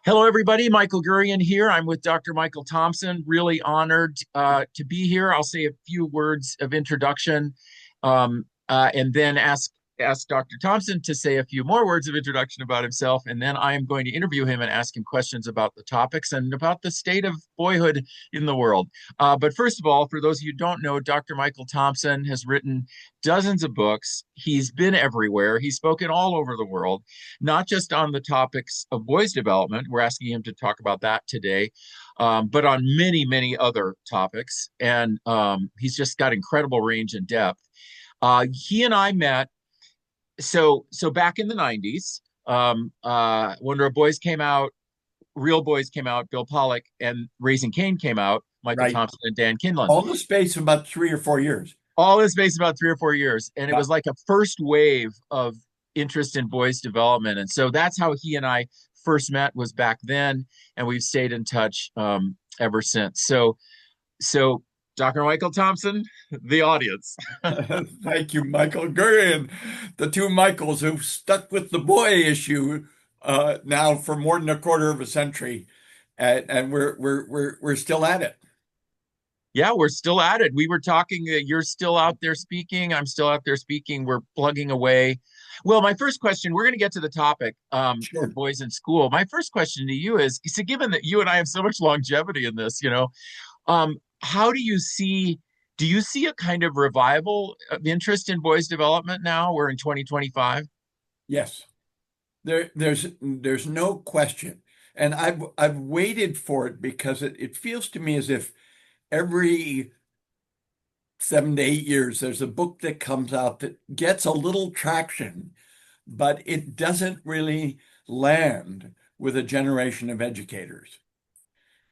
Hello, everybody. Michael Gurian here. I'm with Dr. Michael Thompson. Really honored to be here. I'll say a few words of introduction, and then ask Dr. Thompson to say a few more words of introduction about himself, and then I am going to interview him and ask him questions about the topics and about the state of boyhood in the world. But first of all, for those of you who don't know, Dr. Michael Thompson has written dozens of books. He's been everywhere. He's spoken all over the world, not just on the topics of boys development. We're asking him to talk about that today, but on many, many other topics. And he's just got incredible range and depth. He and I met so back in the 90s, when our boys came out, Real Boys came out, Bill Pollock, and Raising Cain came out, Michael Right. Thompson and Dan Kinlan. All the space of about 3 or 4 years. All in space about 3 or 4 years. And it Yeah. was like a first wave of interest in boys development. And so that's how he and I first met, was back then. And we've stayed in touch ever since. So Dr. Michael Thompson, the audience. Thank you, Michael Gurian. The two Michaels who've stuck with the boy issue now for more than a quarter of a century, and we're still at it. Yeah, we're still at it. We were talking that you're still out there speaking. I'm still out there speaking. We're plugging away. Well, my first question, we're going to get to the topic of Sure. boys in school. My first question to you is, so given that you and I have so much longevity in this, how do you see a kind of revival of interest in boys development now? We're in 2025. Yes. There's no question, and I've waited for it because it feels to me as if every 7 to 8 years there's a book that comes out that gets a little traction, but it doesn't really land with a generation of educators.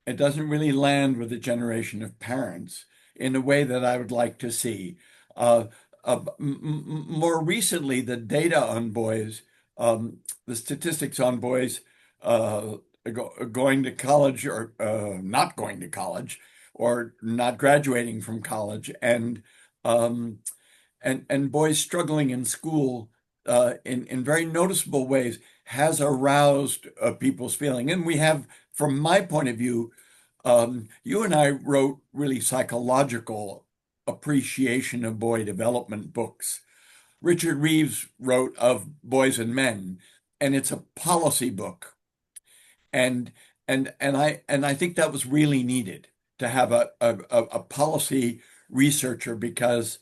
It doesn't really land with a generation of parents in a way that I would like to see. Uh, More recently, the data on boys, the statistics on boys going to college or not going to college or not graduating from college, um, and boys struggling in school in very noticeable ways has aroused people's feeling. And we have, from my point of view, you and I wrote really psychological appreciation of boy development books. Richard Reeves wrote of Boys and Men, and it's a policy book. And and I think that was really needed to have a policy researcher because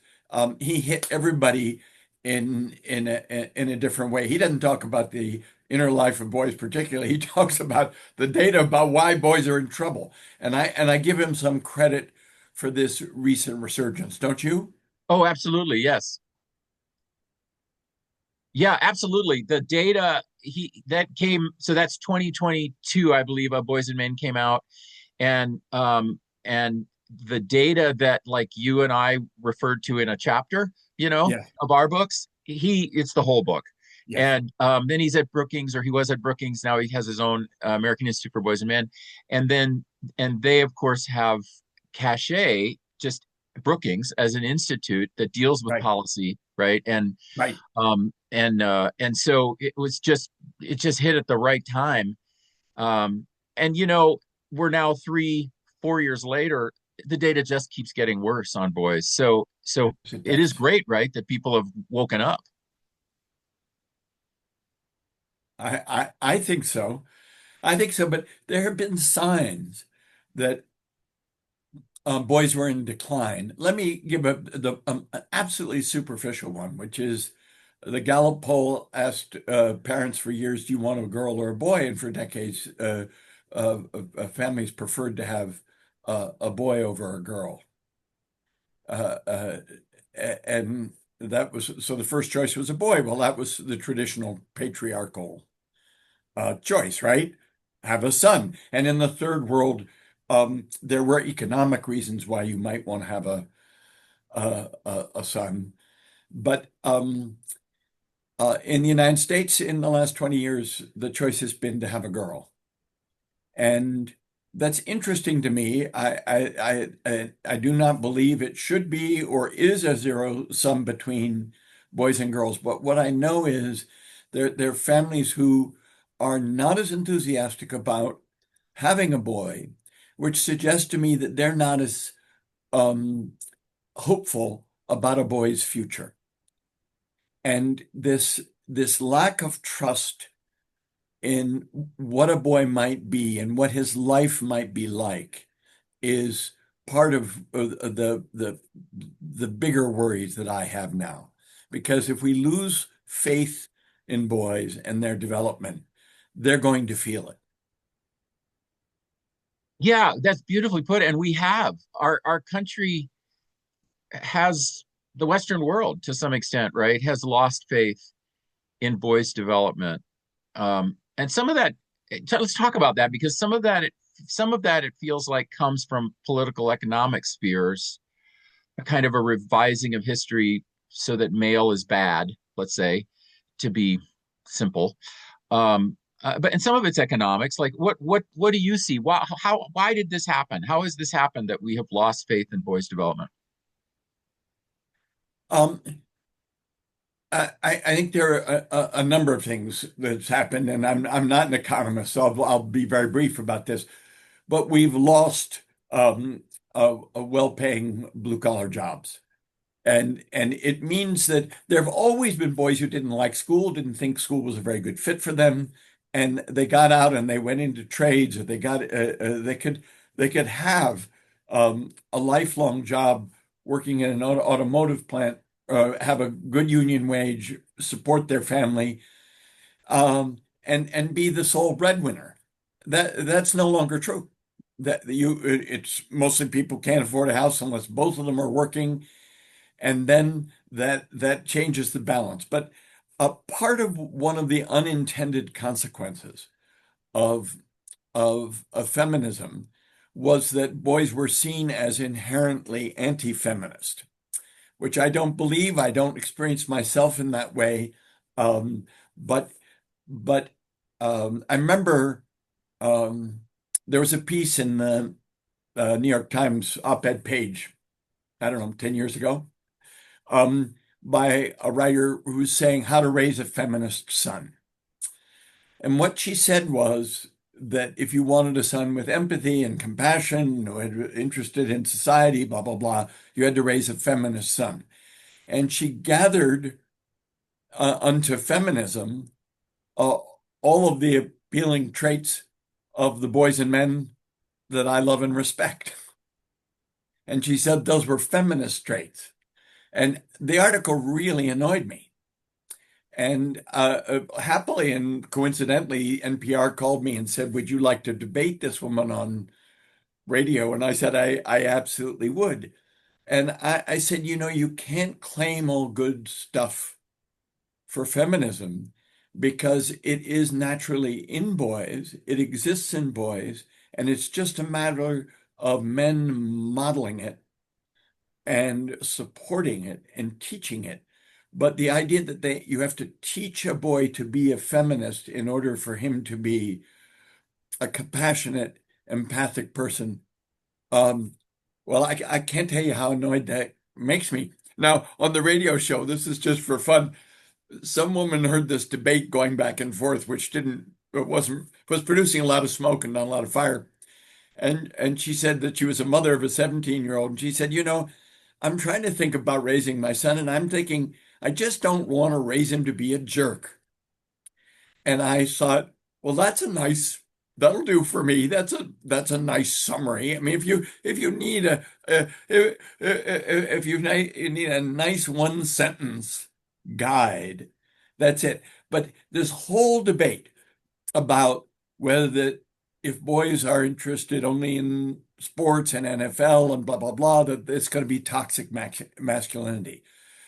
he hit everybody in a different way. He doesn't talk about the inner life of boys particularly. He talks about the data about why boys are in trouble. And I give him some credit for this recent resurgence, don't you? Oh, absolutely. Yes. Yeah, absolutely. The data he that came, so that's 2022, I believe, Boys and Men came out, and the data that like you and I referred to in a chapter, Yes. of our books, it's the whole book. Yes. And then he's at Brookings, or he was at Brookings. Now he has his own American Institute for Boys and Men, and they of course have cachet, just Brookings as an institute that deals with Right. policy, right? Right. And so it just hit at the right time. And we're now 3 4 years later, the data just keeps getting worse on boys. So Yes, it it is does. great, right, that people have woken up. I think so. I think so, but there have been signs that boys were in decline. Let me give an absolutely superficial one, which is the Gallup poll asked parents for years, do you want a girl or a boy? And for decades, families preferred to have a boy over a girl. Uh, uh, and that was, so the first choice was a boy. Well, that was the traditional patriarchal choice, right? Have a son. And in the third world, there were economic reasons why you might want to have a son. But in the United States, in the last 20 years, the choice has been to have a girl. And that's interesting to me. I do not believe it should be or is a zero sum between boys and girls. But what I know is there are families who are not as enthusiastic about having a boy, which suggests to me that they're not as um, hopeful about a boy's future. And this lack of trust in what a boy might be and what his life might be like is part of the bigger worries that I have now. Because if we lose faith in boys and their development, they're going to feel it. Yeah, that's beautifully put. And we have our country has the Western world to some extent, right, has lost faith in boys' development. And some of that, let's talk about that because some of that it feels like comes from political economic spheres, a kind of a revising of history so that male is bad, let's say, to be simple. But and some of it's economics. Like what do you see? Why did this happen? How has this happened that we have lost faith in boys' development? Um, I think there are a number of things that's happened, and I'm not an economist, so I'll be very brief about this. But we've lost a well-paying blue-collar jobs. And it means that there have always been boys who didn't like school, didn't think school was a very good fit for them, and they got out and they went into trades, or they could have a lifelong job working in an automotive plant, have a good union wage, support their family, and be the sole breadwinner. That's no longer true. It's mostly people can't afford a house unless both of them are working, and then that changes the balance. But a part of one of the unintended consequences of of feminism was that boys were seen as inherently anti-feminist, which I don't believe. I don't experience myself in that way. Um, but but I remember um, there was a piece in the New York Times op-ed page, I don't know, 10 years ago, by a writer who was saying how to raise a feminist son. And what she said was that if you wanted a son with empathy and compassion, who had interested in society, blah, blah, blah, you had to raise a feminist son. And she gathered unto feminism uh, all of the appealing traits of the boys and men that I love and respect. And she said those were feminist traits. And the article really annoyed me. And happily and coincidentally, NPR called me and said, "Would you like to debate this woman on radio?" And I said, I absolutely would. And I said, you can't claim all good stuff for feminism because it is naturally in boys, it exists in boys, and it's just a matter of men modeling it and supporting it and teaching it. But the idea that you have to teach a boy to be a feminist in order for him to be a compassionate, empathic person, um, well, I can't tell you how annoyed that makes me. Now, on the radio show, this is just for fun. Some woman heard this debate going back and forth, which didn't, it wasn't, was producing a lot of smoke and not a lot of fire. And she said that she was a mother of a 17-year-old. And she said, I'm trying to think about raising my son, and I'm thinking, I just don't want to raise him to be a jerk. And I thought, well, that'll do for me. That's a nice summary. I mean, if you need if you need a nice one sentence guide, that's it. But this whole debate about whether that if boys are interested only in sports and NFL and blah blah blah, that it's going to be toxic masculinity,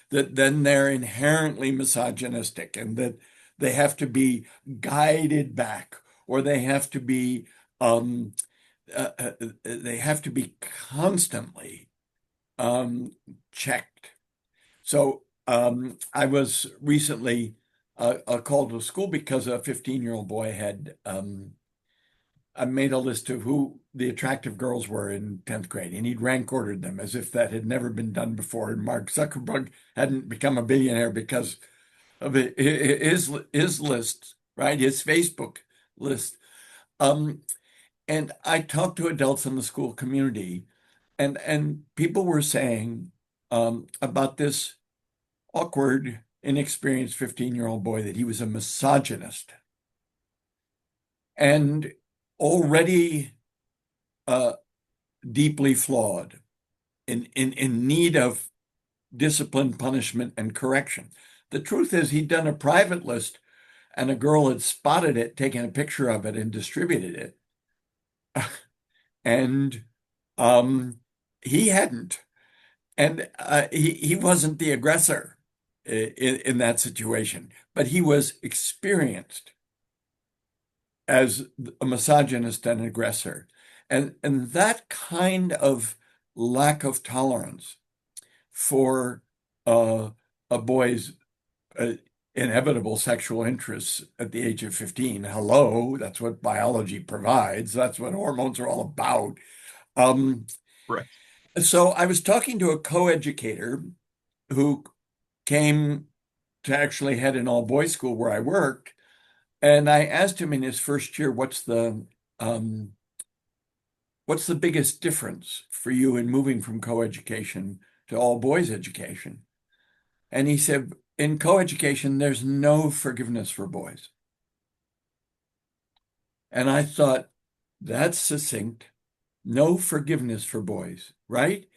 that then they're inherently misogynistic, and that they have to be guided back, or um, they have to be constantly um, checked. So I was recently called to school because a 15-year-old boy had I made a list of who the attractive girls were in 10th grade, and he'd rank ordered them as if that had never been done before. And Mark Zuckerberg hadn't become a billionaire because of his list right? His Facebook list. Um, and I talked to adults in the school community, and people were saying about this awkward, inexperienced 15-year-old boy that he was a misogynist and already uh, deeply flawed, in need of discipline, punishment, and correction. The truth is, he'd done a private list, and a girl had spotted it, taken a picture of it, and distributed it. And um, he hadn't. And he wasn't the aggressor in that situation, but he was experienced as a misogynist and aggressor. And that kind of lack of tolerance for uh, a boy's uh, inevitable sexual interests at the age of 15. Hello, that's what biology provides. That's what hormones are all about. Um, Right. so I was talking to a co-educator who came to actually head an all-boys school where I worked, and I asked him in his first year, um, what's the biggest difference for you in moving from co-education to all-boys education? And he said, in co-education, there's no forgiveness for boys. And I thought, that's succinct. No forgiveness for boys, right?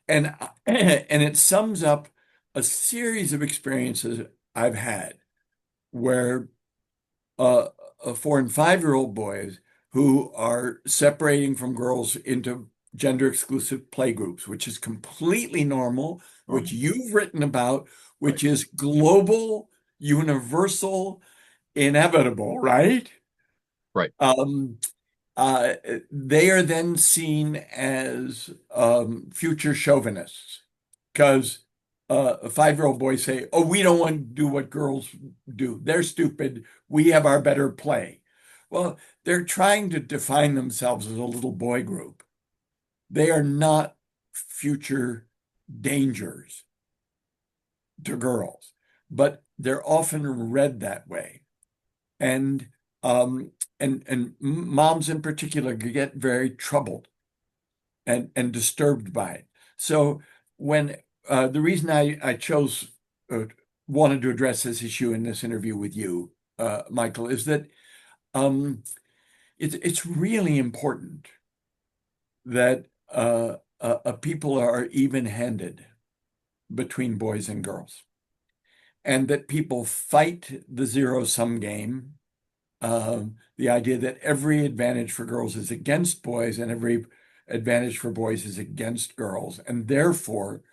And and it sums up a series of experiences I've had where uh, 4 and 5-year-old boys who are separating from girls into gender exclusive play groups, which is completely normal, which Normal. you've written about, Right. which is global, universal, inevitable, right? Right. Um, uh, they are then seen as future chauvinists because a 5-year-old boys say, "Oh, we don't want to do what girls do. They're stupid. We have our better play." Well, they're trying to define themselves as a little boy group. They are not future dangers to girls, but they're often read that way. And um, and moms in particular get very troubled and disturbed by it. So when the reason I chose wanted to address this issue in this interview with you, Michael, is that um, it's really important that people are even-handed between boys and girls, and that people fight the zero-sum game. The idea that every advantage for girls is against boys and every advantage for boys is against girls, and therefore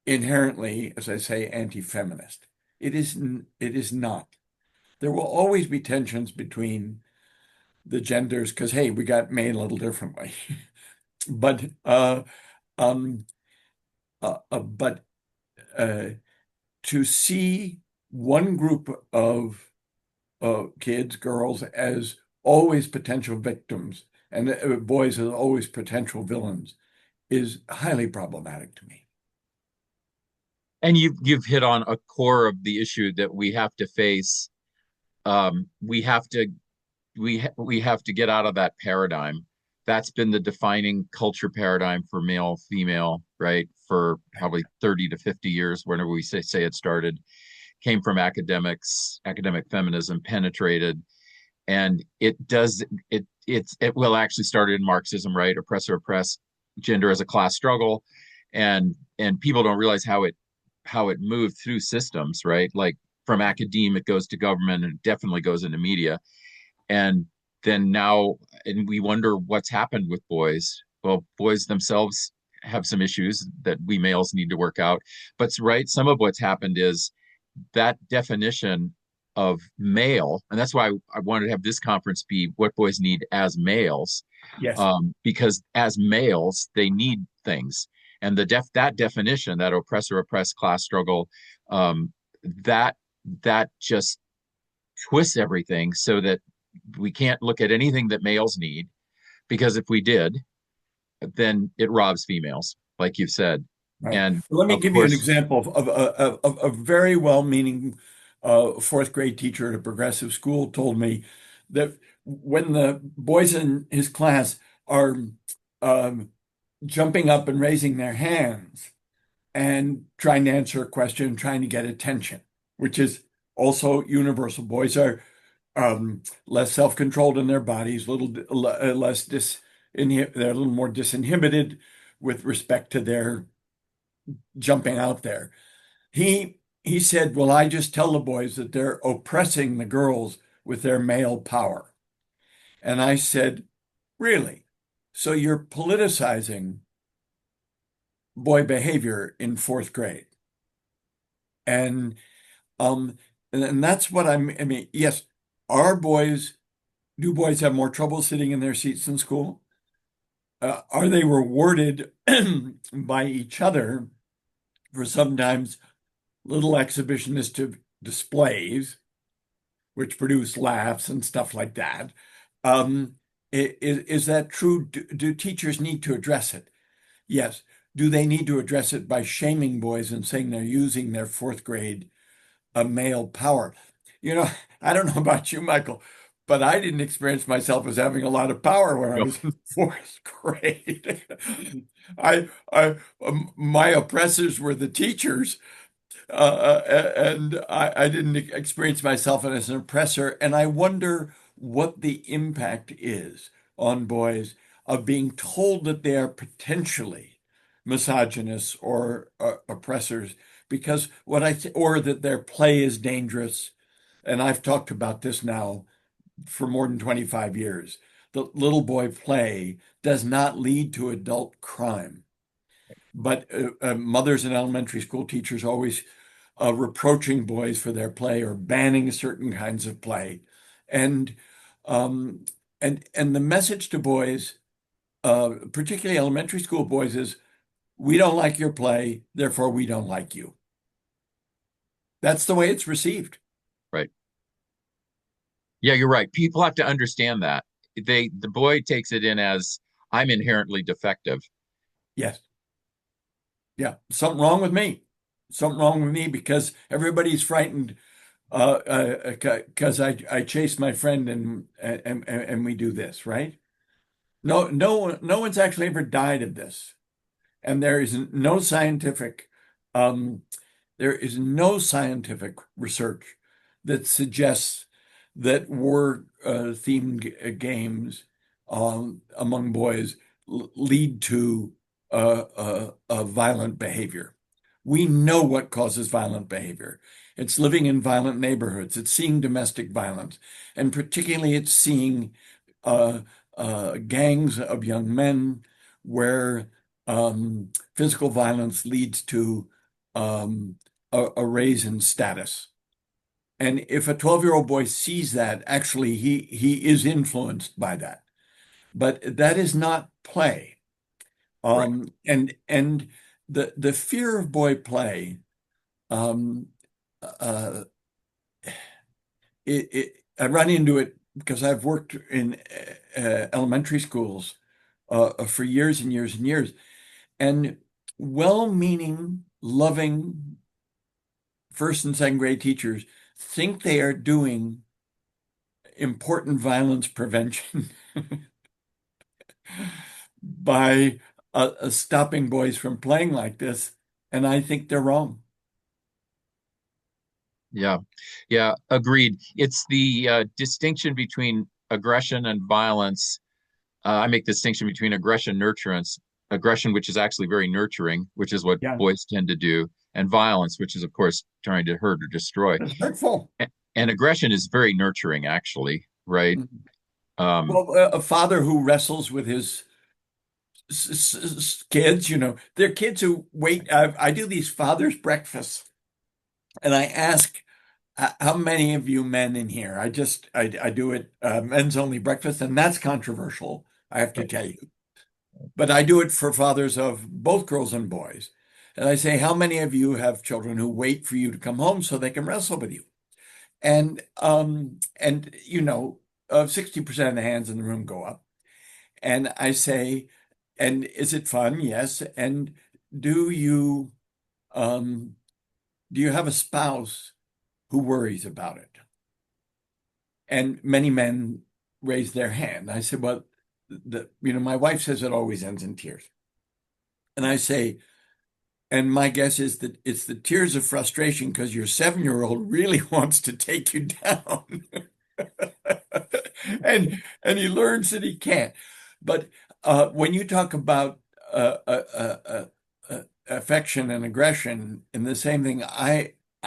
inherently, as I say, anti-feminist. It is not. There will always be tensions between the genders because, hey, we got made a little differently. But um, but uh, to see one group of kids, girls, as always potential victims and boys as always potential villains is highly problematic to me. And you've hit on a core of the issue that we have to face. We have to we have to get out of that paradigm. That's been the defining culture paradigm for male, female, right? For probably 30 to 50 years, whenever we say it started, came from academics, academic feminism penetrated, and it will actually started in Marxism, right? Oppressor oppress, gender as a class struggle, and people don't realize how it moved through systems, right? Like from academia, it goes to government, and it definitely goes into media, and then now, and we wonder what's happened with boys. Well, boys themselves have some issues that we males need to work out, but right, some of what's happened is that definition of male, and that's why I wanted to have this conference be what boys need as males, Yes, because as males they need things, and that definition, that oppressor oppressed class struggle, um, that that just twists everything so that we can't look at anything that males need, because if we did, then it robs females, like you've said, right. and Let me of give you an course, example of a very well-meaning a fourth grade teacher at a progressive school told me that when the boys in his class are um, jumping up and raising their hands and trying to answer a question, trying to get attention, which is also universal. Boys are less self-controlled in their bodies, less they're a little more disinhibited with respect to their jumping out there. He said, "Well, I just tell the boys that they're oppressing the girls with their male power." And I said, "Really? So you're politicizing boy behavior in fourth grade?" And um, and that's what I mean, yes, are boys do boys have more trouble sitting in their seats in school? Are they rewarded by each other for sometimes little exhibitionist displays, which produce laughs and stuff like that? Um, is that true? Do teachers need to address it? Yes. Do they need to address it by shaming boys and saying they're using their fourth grade male power? You know, I don't know about you, Michael, but I didn't experience myself as having a lot of power when I Yep. was in fourth grade. My oppressors were the teachers, and I didn't experience myself as an oppressor. And I wonder what the impact is on boys of being told that they are potentially misogynists or oppressors because or that their play is dangerous. And I've talked about this now for more than 25 years. The little boy play does not lead to adult crime. But mothers and elementary school teachers always reproaching boys for their play or banning certain kinds of play. And um, and the message to boys, particularly elementary school boys, is we don't like your play, therefore we don't like you. That's the way it's received. Right. Yeah, you're right. People have to understand that. The boy takes it in as I'm inherently defective. Yes. Yeah. Something wrong with me. Something wrong with me because everybody's frightened because I chase my friend and we do this, right? No one's actually ever died of this. And um, there is no scientific research that suggests that war themed games among boys lead to violent behavior. We know what causes violent behavior. It's living in violent neighborhoods. It's seeing domestic violence, and particularly it's seeing uh, gangs of young men where physical violence leads to a raise in status. And if a 12-year-old boy sees that, actually he is influenced by that. But that is not play. Right. And the fear of boy play, um, uh, I run into it because I've worked in elementary schools for years and years and years. And well-meaning, loving first and second grade teachers think they are doing important violence prevention by stopping boys from playing like this. And I think they're wrong. Yeah. Yeah. Agreed. It's the distinction between aggression and violence. I make the distinction between aggression, which is actually very nurturing, which is what Yeah, boys tend to do, and violence, which is, of course, trying to hurt or destroy. it's hurtful. And aggression is very nurturing, actually, right? Um, Well, a father who wrestles with his kids, they're kids who wait. I do these father's breakfasts, and I ask, how many of you men in here? I do it men's only breakfast, and that's controversial, I have to right. tell you. But I do it for fathers of both girls and boys. And I say, how many of you have children who wait for you to come home so they can wrestle with you? And 60% of the hands in the room go up. And I say, and is it fun? Yes. And do you um do you have a spouse who worries about it? And many men raised their hand. I said, well, my wife says it always ends in tears. And I say, and my guess is that it's the tears of frustration because your 7-year-old really wants to take you down. And he learns that he can't. But when you talk about affection and aggression in the same thing,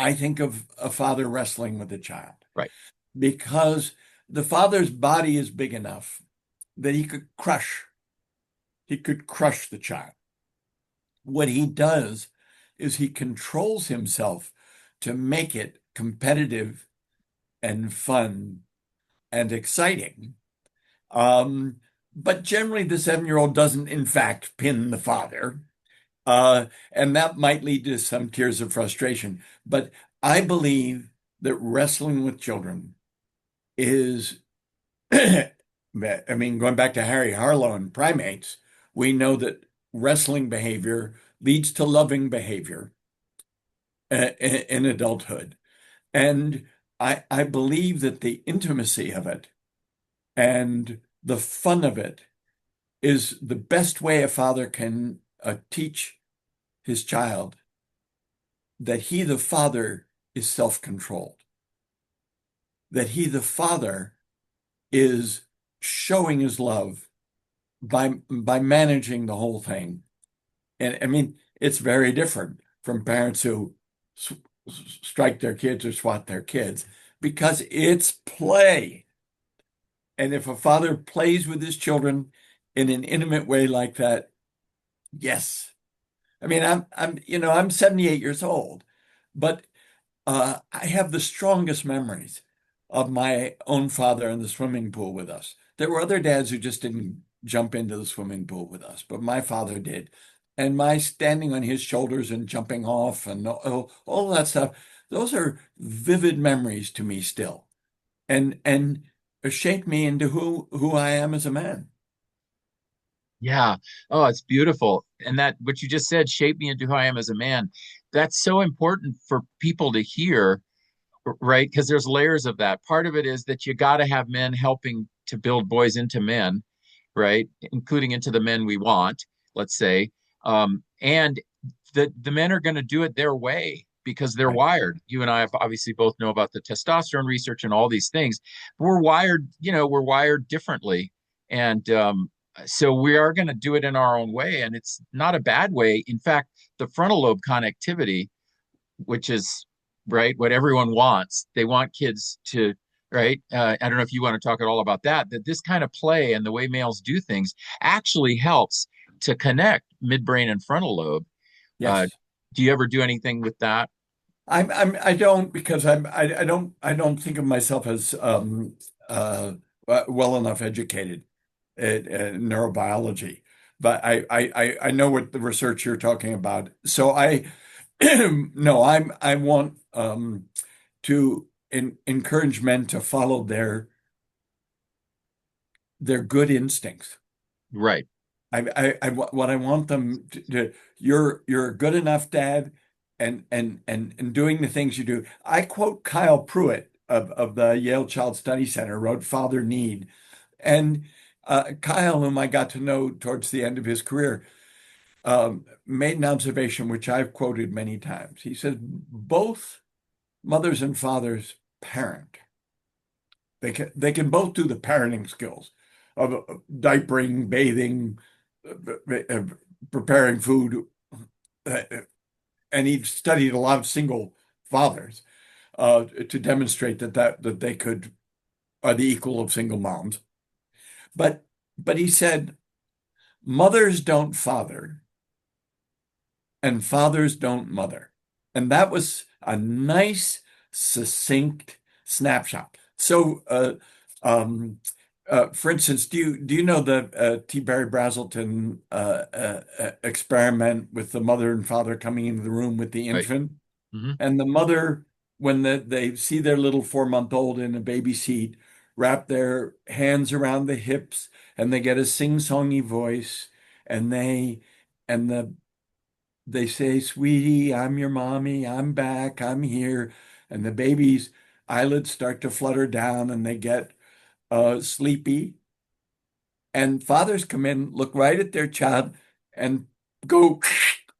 I think of a father wrestling with a child Right. because the father's body is big enough that he could crush the child. What he does is he controls himself to make it competitive and fun and exciting. Um, but generally, the 7-year-old doesn't, in fact, pin the father. And that might lead to some tears of frustration. But I believe that wrestling with children is, I mean, going back to Harry Harlow and primates, we know that wrestling behavior leads to loving behavior in adulthood. And I believe that the intimacy of it and the fun of it is the best way a father can teach his child that he, the father, is self-controlled, that he, the father, is showing his love by managing the whole thing. And I mean, it's very different from parents who strike their kids or swat their kids because it's play. And if a father plays with his children in an intimate way like that, yes. I mean, I'm 78 years old, but I have the strongest memories of my own father in the swimming pool with us. There were other dads who just didn't jump into the swimming pool with us, but my father did. And my standing on his shoulders and jumping off and all that stuff, those are vivid memories to me still. And shaped me into who I am as a man. Yeah. Oh, it's beautiful. And that what you just said shaped me into who I am as a man. That's so important for people to hear, right? Because there's layers of that. Part of it is that you got to have men helping to build boys into men, right? Including into the men we want, let's say. And the men are going to do it their way because they're Right. wired. You and I have obviously both know about the testosterone research and all these things. We're wired, we're wired differently. And so we are going to do it in our own way. And it's not a bad way. In fact, the frontal lobe connectivity, which is right what everyone wants, they want kids to, right? I don't know if you want to talk at all about that this kind of play and the way males do things actually helps to connect midbrain and frontal lobe. uh, Yes. do you ever do anything with that? I don't because I don't think of myself as well enough educated in neurobiology, but I know what the research you're talking about. So I no, I want to encourage men to follow their good instincts. Right. What I want them you're a good enough dad and doing the things you do. I quote Kyle Pruitt of the Yale Child Study Center, wrote Father Need. And Kyle, whom I got to know towards the end of his career, made an observation which I've quoted many times. He says, both mothers and fathers parent. They can both do the parenting skills of diapering, bathing, preparing food, uh, and he studied a lot of single fathers to demonstrate that they could are the equal of single moms. But but he said mothers don't father and fathers don't mother, and that was a nice, succinct snapshot. So, for instance, do you know the T. Barry Brazelton experiment with the mother and father coming into the room with the Right. infant? Hmm. And the mother, when they see their little 4-month-old in a baby seat, wrap their hands around the hips, and they get a sing-songy voice, and they say, "Sweetie, I'm your mommy. I'm back. I'm here." and the baby's eyelids start to flutter down and they get sleepy. And fathers come in, look right at their child, and go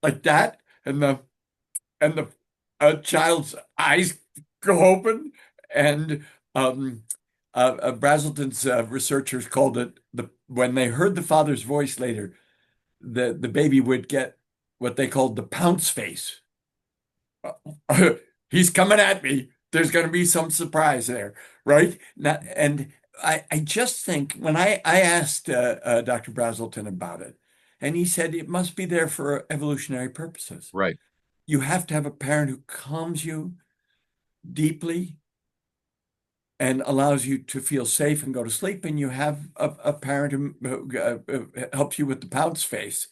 like that, and the child's eyes go open. And Brazelton's researchers called it when they heard the father's voice later, the baby would get what they called the pounce face. He's coming at me. There's going to be some surprise there, right? And I just think when I asked Dr. Brazelton about it, and he said it must be there for evolutionary purposes. Right. You have to have a parent who calms you deeply and allows you to feel safe and go to sleep, and you have a parent who helps you with the pounce face,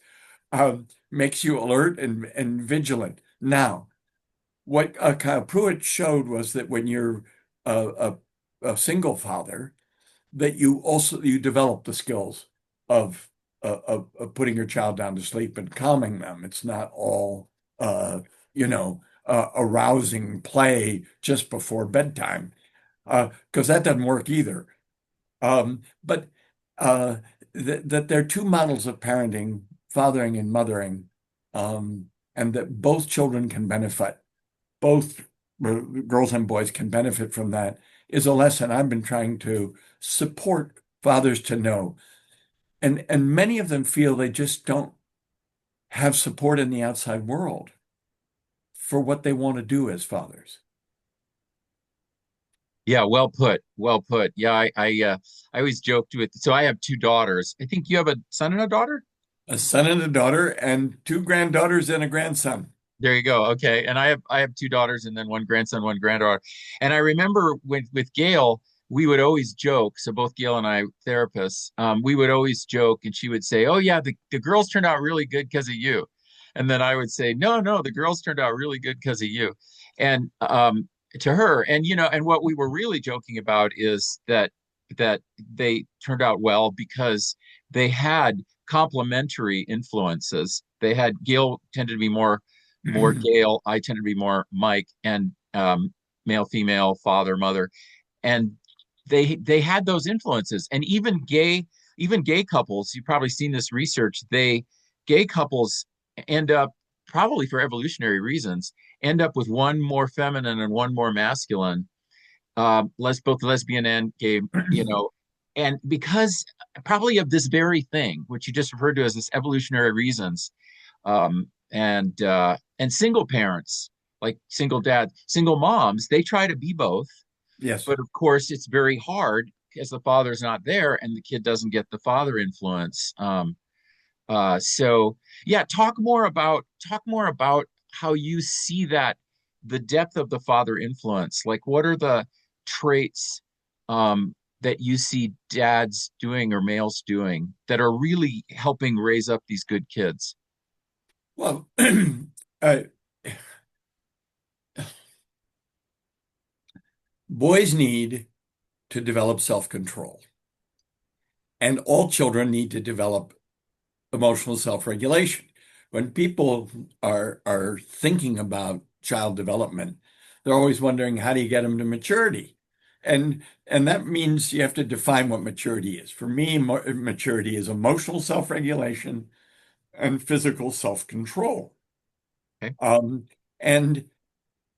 makes you alert and vigilant. Now, what Kyle Pruitt showed was that when you're a single father, that you develop the skills of, of putting your child down to sleep and calming them. It's not all uh, arousing play just before bedtime, because that doesn't work either. But that there are two models of parenting, fathering and mothering, and that both children can benefit, both girls and boys can benefit from that, is a lesson I've been trying to support fathers to know. And many of them feel they just don't have support in the outside world for what they want to do as fathers. Yeah, well put. Well put. Yeah, I always joked with. So I have two daughters. I think you have a son and a daughter. A son and a daughter, and two granddaughters and a grandson. There you go. Okay. And I have two daughters and then one grandson, one granddaughter. And I remember with Gail, we would always joke. So both Gail and I, therapists, we would always joke, and she would say, "Oh yeah, the girls turned out really good because of you." And then I would say, "No, no, the girls turned out really good because of you." And to her, and and what we were really joking about is that they turned out well because they had complementary influences. They had Gail tended to be more Gail. I tend to be more Mike, and male, female, father, mother, and they had those influences. And even gay couples, you've probably seen this research. Gay couples end up, probably for evolutionary reasons, end up with one more feminine and one more masculine, both lesbian and gay, and because probably of this very thing, which you just referred to as this evolutionary reasons. And single parents, like single dad, single moms, they try to be both, Yes. but of course it's very hard because the father's not there and the kid doesn't get the father influence. So yeah, talk more about how you see that, the depth of the father influence. Like, what are the traits that you see dads doing or males doing that are really helping raise up these good kids? Well, uh, boys need to develop self-control, and all children need to develop emotional self-regulation. When people are thinking about child development, they're always wondering, how do you get them to maturity? And that means you have to define what maturity is. For me, maturity is emotional self-regulation and physical self-control. Okay. Um, and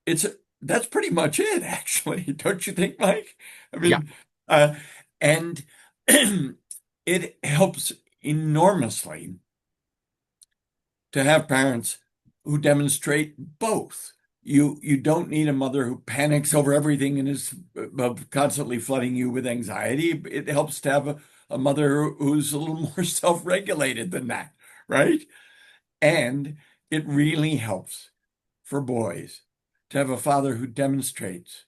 it's that's pretty much it, actually, don't you think, Mike? I Yeah. mean, and it helps enormously to have parents who demonstrate both. You don't need a mother who panics over everything and is constantly flooding you with anxiety. It helps to have a mother who's a little more self-regulated than that, right? And it really helps for boys to have a father who demonstrates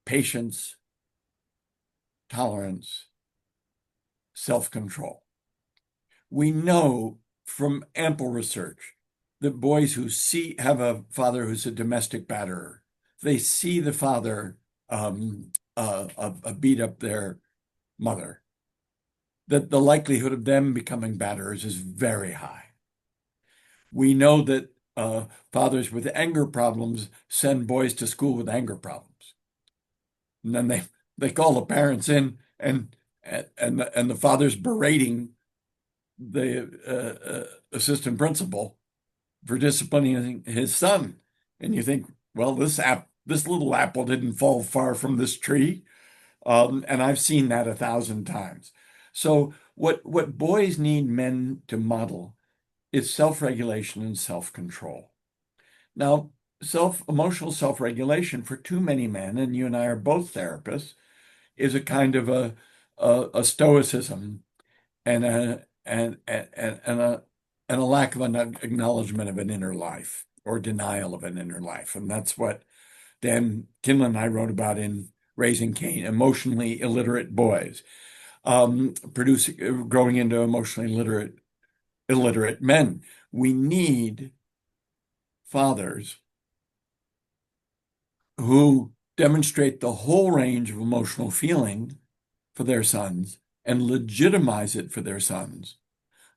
patience, tolerance, self-control. We know from ample research that boys who have a father who's a domestic batterer, they see the father beat up their mother, that the likelihood of them becoming batterers is very high. We know that fathers with anger problems send boys to school with anger problems. And then they call the parents in and the father's berating the assistant principal for disciplining his son. And you think, well, this little apple didn't fall far from this tree. And I've seen that 1,000 times. So what boys need men to model is self-regulation and self-control. Now, emotional self-regulation for too many men, and you and I are both therapists, is a kind of a stoicism and a lack of an acknowledgement of an inner life or denial of an inner life. And that's what Dan Kinlan and I wrote about in Raising Cain, emotionally illiterate boys, growing into emotionally illiterate men. We need fathers who demonstrate the whole range of emotional feeling for their sons and legitimize it for their sons,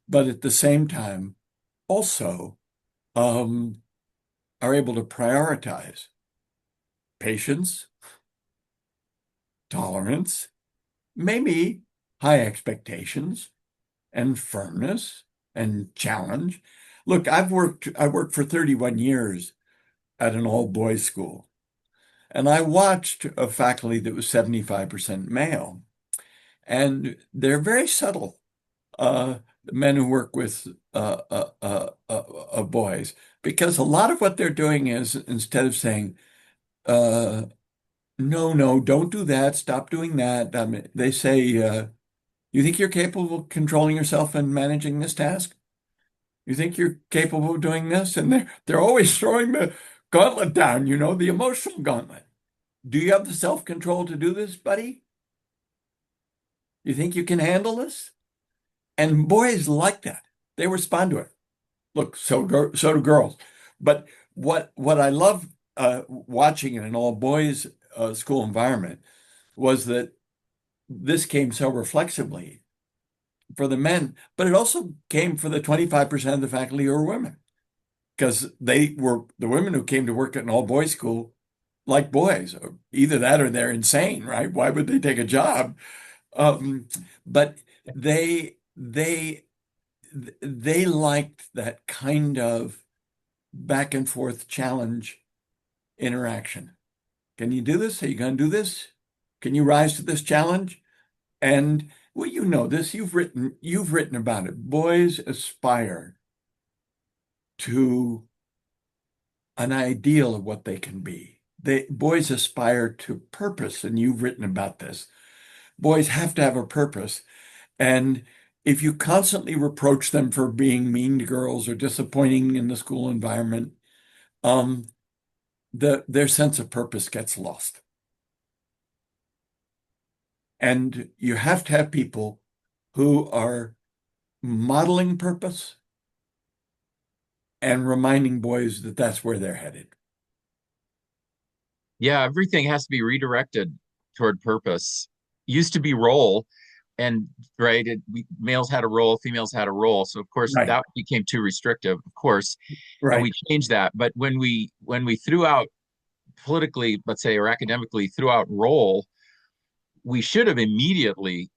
but at the same time also are able to prioritize patience, tolerance, maybe high expectations and firmness and challenge. Look, I worked for 31 years at an all boys school, and I watched a faculty that was 75% male, and they're very subtle. The men who work with boys, because a lot of what they're doing is instead of saying, uh, no, no, don't do that, stop doing that, they say, you think you're capable of controlling yourself and managing this task? You think you're capable of doing this? And they're always throwing the gauntlet down, the emotional gauntlet. Do you have the self-control to do this, buddy? You think you can handle this? And boys like that. They respond to it. Look, so do girls. But what I love watching in an all boys school environment was that this came so reflexively for the men, but it also came for the 25% of the faculty who were women, because they were the women who came to work at an all boys school like boys. Either that or they're insane, right? Why would they take a job? But they they liked that kind of back and forth challenge interaction. Can you do this? Are you going to do this? Can you rise to this challenge? And well, you know this. You've written about it. Boys aspire to an ideal of what they can be. Boys aspire to purpose, and you've written about this. Boys have to have a purpose. And if you constantly reproach them for being mean to girls or disappointing in the school environment, um, their sense of purpose gets lost. And you have to have people who are modeling purpose and reminding boys that that's where they're headed. Yeah, everything has to be redirected toward purpose. Used to be role, and right, males had a role, females had a role. So of course Right, that became too restrictive, of course, and right. we changed that. But when we threw out politically, let's say, or academically threw out role, we should have immediately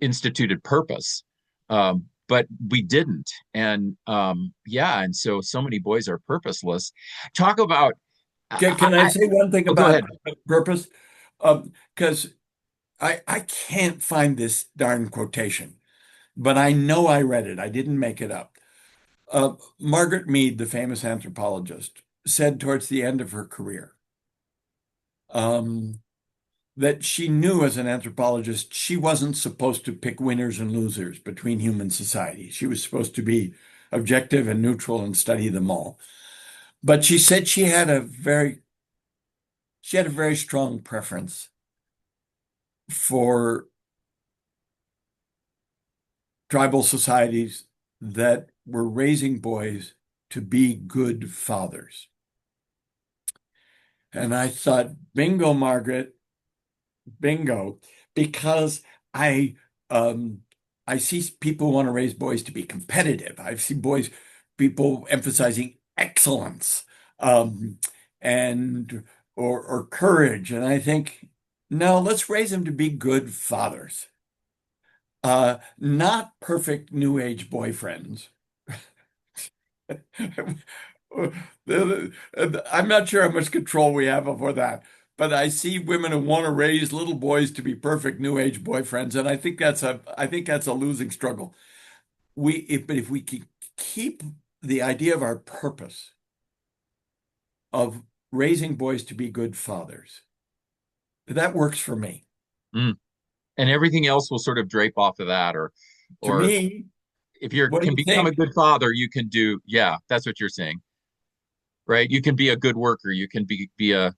instituted purpose. But we didn't. And yeah, and so many boys are purposeless. Talk about Can I say one thing oh, go about ahead. purpose? Because I can't find this darn quotation, but I know I read it. I didn't make it up. Margaret Mead, the famous anthropologist, said towards the end of her career um, that she knew as an anthropologist she wasn't supposed to pick winners and losers between human societies. She was supposed to be objective and neutral and study them all. But she said she had a very strong preference for tribal societies that were raising boys to be good fathers. And I thought, bingo, Margaret, bingo, because I um, I see people want to raise boys to be competitive. I see people emphasizing excellence, um, and or courage. And I think, no, let's raise them to be good fathers, not perfect new age boyfriends. I'm not sure how much control we have over that, but I see women who want to raise little boys to be perfect new age boyfriends, and I think that's a losing struggle. But if we keep the idea of our purpose of raising boys to be good fathers, that works for me. Mm. And everything else will sort of drape off of that, To or me, if you what do can you become a think? good father, you can do, yeah, that's what you're saying, right? You can be a good worker, you can be a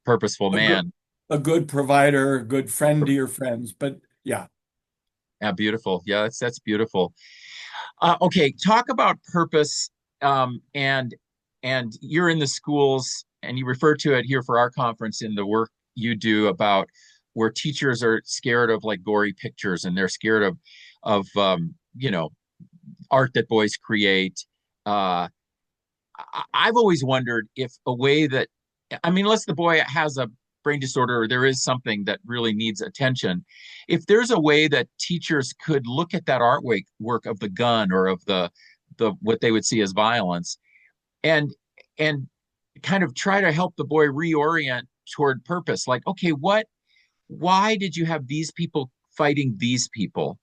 purposeful A good, man. a good provider, a good friend to your friends, but yeah. Yeah, beautiful. Yeah, that's beautiful. Okay, talk about purpose, and you're in the schools, and you refer to it here for our conference in the work you do about where teachers are scared of like gory pictures, and they're scared of art that boys create. Uh, I've always wondered if a way that, I mean, unless the boy has a brain disorder or there is something that really needs attention, if there's a way that teachers could look at that artwork of the gun or of the what they would see as violence and and kind of try to help the boy reorient toward purpose. Like, okay, why did you have these people fighting these people?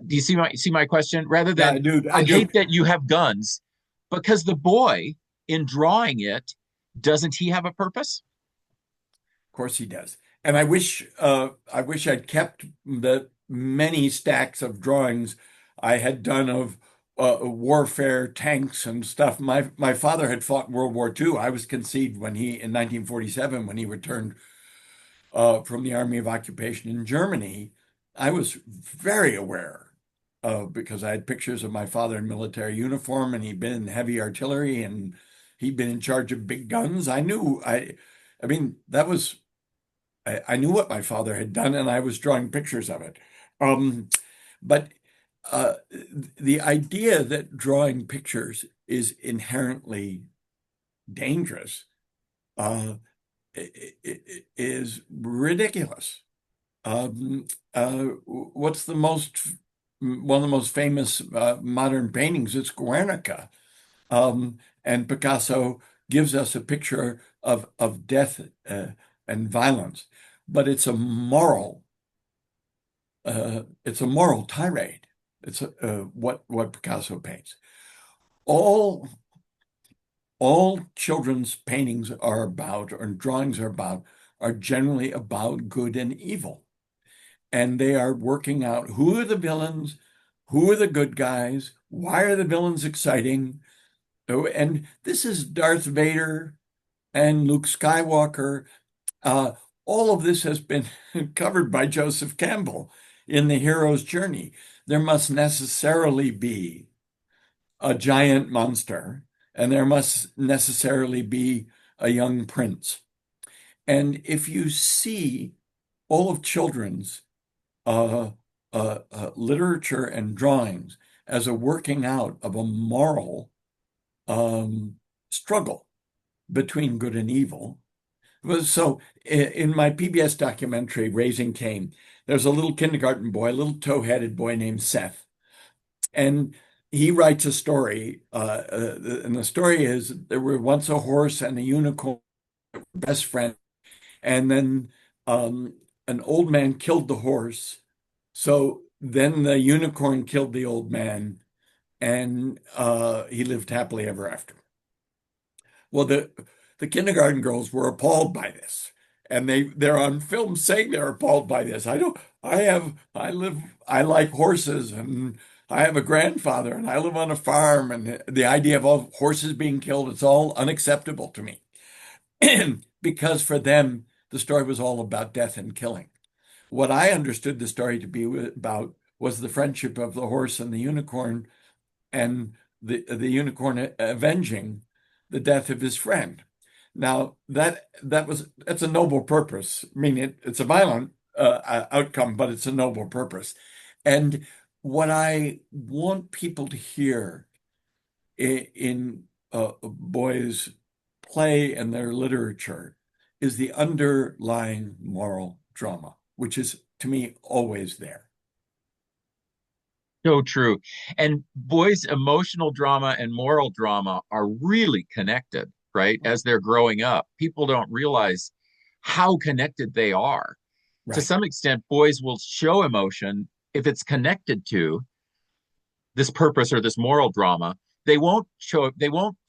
Do you see my question? Rather Yeah, than I do. I I do. hate that you have guns, because the boy in drawing it, doesn't he have a purpose? Of course he does. And I wish I'd kept the many stacks of drawings I had done of warfare, tanks and stuff. My father had fought in World War II. I was conceived in 1947 when he returned from the Army of Occupation in Germany. I was very aware because I had pictures of my father in military uniform and he'd been in heavy artillery and he'd been in charge of big guns. I mean, I knew what my father had done, and I was drawing pictures of it. Um, but uh, the idea that drawing pictures is inherently dangerous uh, is ridiculous. What's the most one of the most famous modern paintings? It's Guernica, and Picasso gives us a picture of death and violence, but it's a moral tirade. It's what Picasso paints. All all children's paintings are about, or drawings are generally about good and evil, and they are working out who are the villains, who are the good guys, why are the villains exciting. Oh, and this is Darth Vader and Luke Skywalker. Uh, all of this has been covered by Joseph Campbell in The Hero's Journey. There must necessarily be a giant monster, and there must necessarily be a young prince. And if you see all of children's uh, literature and drawings as a working out of a moral um, struggle between good and evil. So in my PBS documentary, Raising Cain, there's a little kindergarten boy, a little tow-headed boy named Seth. And he writes a story. And the story is there were once a horse and a unicorn, best friend. And then um, an old man killed the horse. So then the unicorn killed the old man, and he lived happily ever after. Well, the kindergarten girls were appalled by this, and they're on film saying they're appalled by this. I don't. I live. I like horses, and I have a grandfather, and I live on a farm, and the idea of all horses being killed, it's all unacceptable to me, because for them the story was all about death and killing. What I understood the story to be about was the friendship of the horse and the unicorn, and the unicorn avenging the death of his friend. Now that's a noble purpose. I mean, it's a violent outcome, but it's a noble purpose. And what I want people to hear in boys' play and their literature is the underlying moral drama, which is, to me, always there. So true. And boys' emotional drama and moral drama are really connected, right? As they're growing up, people don't realize how connected they are. To Right. some extent, boys will show emotion if it's connected to this purpose or this moral drama. They won't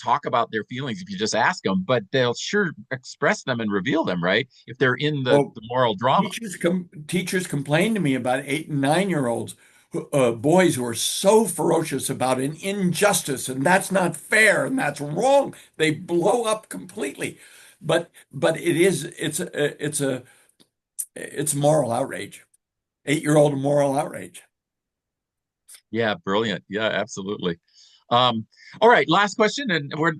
talk about their feelings if you just ask them, but they'll sure express them and reveal them, right? If they're in Well, the moral drama. teachers complain to me about 8 and 9 year olds, boys who are so ferocious about an injustice, and that's not fair, and that's wrong. They blow up completely. But it's moral outrage. 8-year-old moral outrage. Yeah, brilliant. Yeah, absolutely. Um, all right, last question, and we're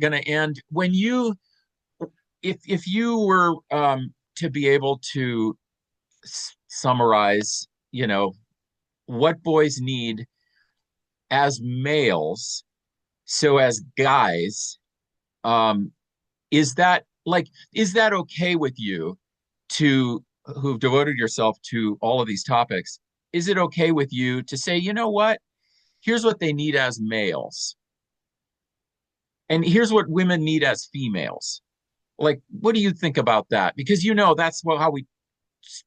going to end. When you, if you were to be able to summarize, what boys need as males, so as guys, um, is that okay with you to who've devoted yourself to all of these topics? Is it okay with you to say, you know what? Here's what they need as males, and here's what women need as females. Like, what do you think about that? Because that's how we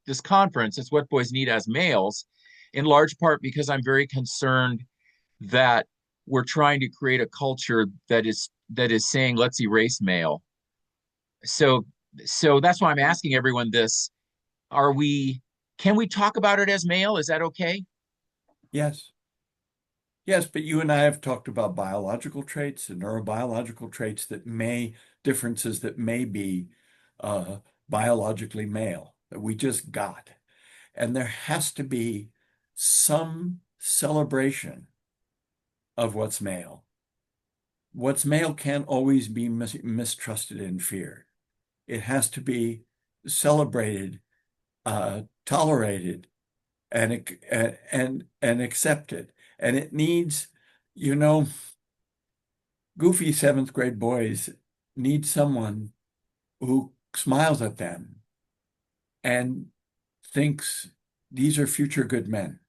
this conference. It's what boys need as males, in large part because I'm very concerned that we're trying to create a culture that is saying let's erase male. So that's why I'm asking everyone this. Are we Can we talk about it as male? Is that okay? Yes. Yes, but you and I have talked about biological traits and neurobiological traits differences that may be uh, biologically male that we just got. And there has to be some celebration of what's male. What's male can't always be mistrusted and feared. It has to be celebrated, tolerated, and accepted. And it needs, you know, goofy seventh grade boys need someone who smiles at them and thinks these are future good men.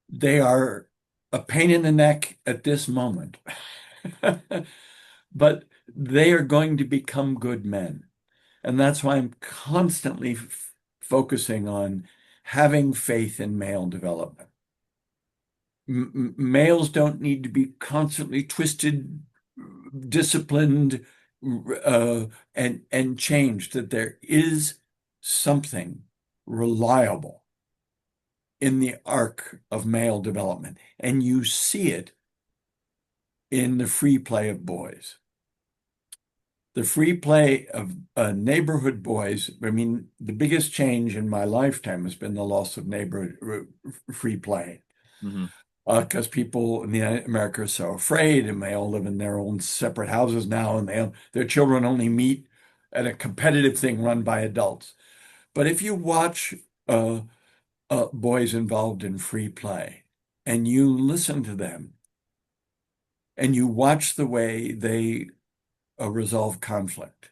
They are a pain in the neck at this moment, but they are going to become good men. And that's why I'm constantly focusing on having faith in male development. Males don't need to be constantly twisted, disciplined, and changed. That there is something reliable in the arc of male development, and you see it in the free play of boys. The free play of neighborhood boys. I mean, the biggest change in my lifetime has been the loss of neighborhood free play. Mm-hmm. Because people in America are so afraid, and they all live in their own separate houses now, and their children only meet at a competitive thing run by adults. But if you watch uh, boys involved in free play, and you listen to them, and you watch the way they resolve conflict,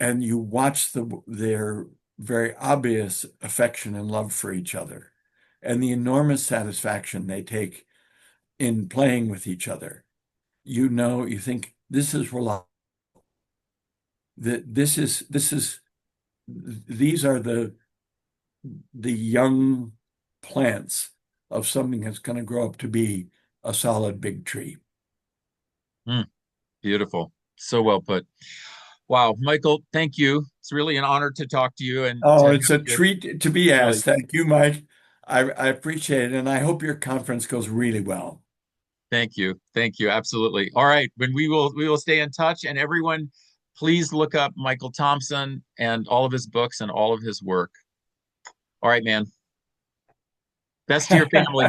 and you watch their very obvious affection and love for each other, and the enormous satisfaction they take in playing with each other, you think this is reliable. That these are the young plants of something that's going to grow up to be a solid big tree. Mm, beautiful. So well put. Wow, Michael, thank you. It's really an honor to talk to you and to Oh, have it's a you treat to be really. asked. Thank you, Mike. I appreciate it, and I hope your conference goes really well. Thank you. Thank you. Absolutely. All right. When we will stay in touch, and everyone, please look up Michael Thompson and all of his books and all of his work. All right, man. Best to your family.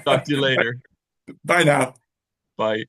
Talk to you later. Bye now. Bye.